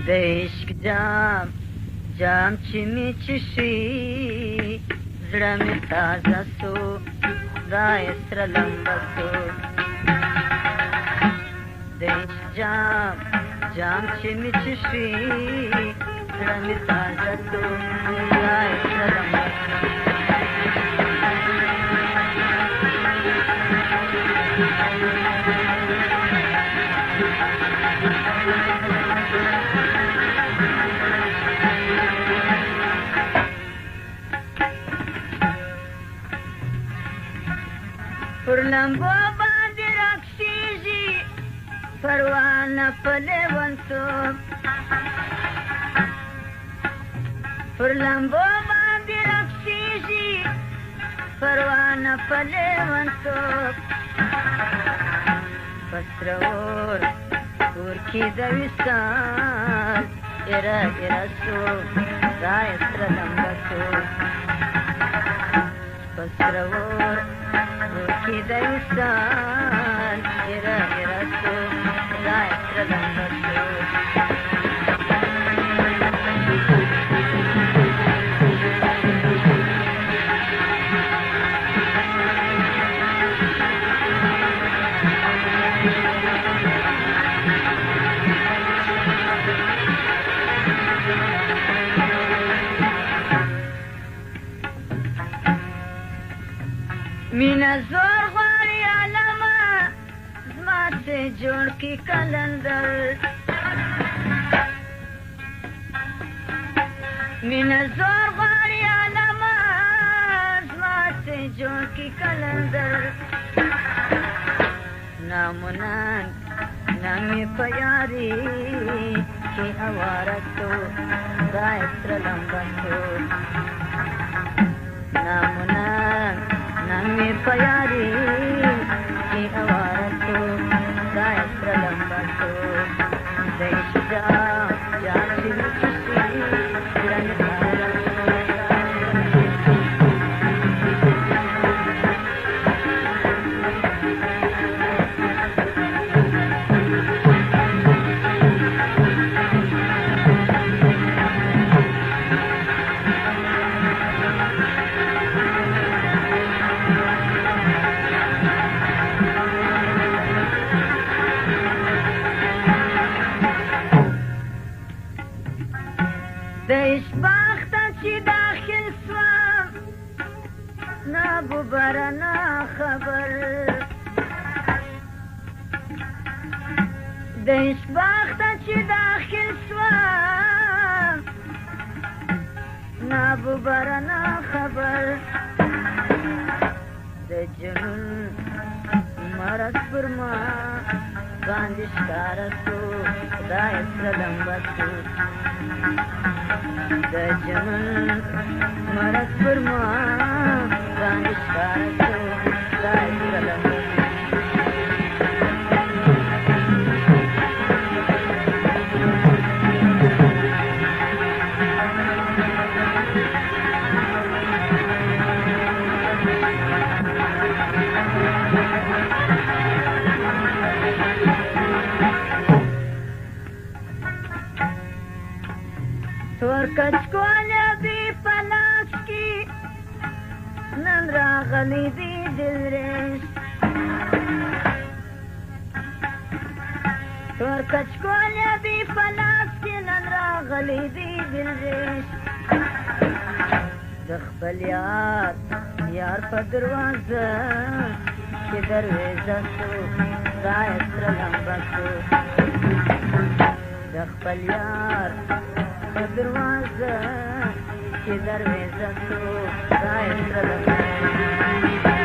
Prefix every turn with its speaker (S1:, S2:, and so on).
S1: د عشق جام جام چې می چشي زړه می تازه سو خدای سره لمبه سو د عشق جام جام چې می چشي زړه می تازه سو خدای سره لمبه سو پر لمبو باندې راکشیږي پروانه په لیونتوب پر لمبو باندې راکشیږي پروانه په لیونتوب په سره اور کور کې د وصال ایره ایره سو خدای سره لمبه سو په سره اور کی د وصال ایره ایره سو خدای سره لمبه سو مینا زور غواړي عالمه زما څه جوړ کی کلندر مینا زور غواړي عالمه زما څه جوړ کی کلندر نامونان نامی پیاری کی اوارتو خدای سره لمبه سو نامونان نامی پیاری کی اوارتو خدای سره لمبه سو د عشق جام جام چې می چشي زړه می تازه سو د عشق باغته چې داخل سوم نه بوبره نه خبر د عشق باغته چې داخل سوم نه بوبره نه خبر د جنون مرض پر ما باندې ښکاره سو خدای سره لمبه سو د جنون مرض پر ما باندې ښکاره سو خدای سره لمبه سو تور کچکوله بی پلاس کی نن راغلی دی دلریش تور کچکوله بی پلاس کی نن راغلی دی دلریش د خپل یار په دروازه کې دروازه سو خدای سره لمبه سو د خپل یار دروازه چې دروازه سو خدای سره لمبه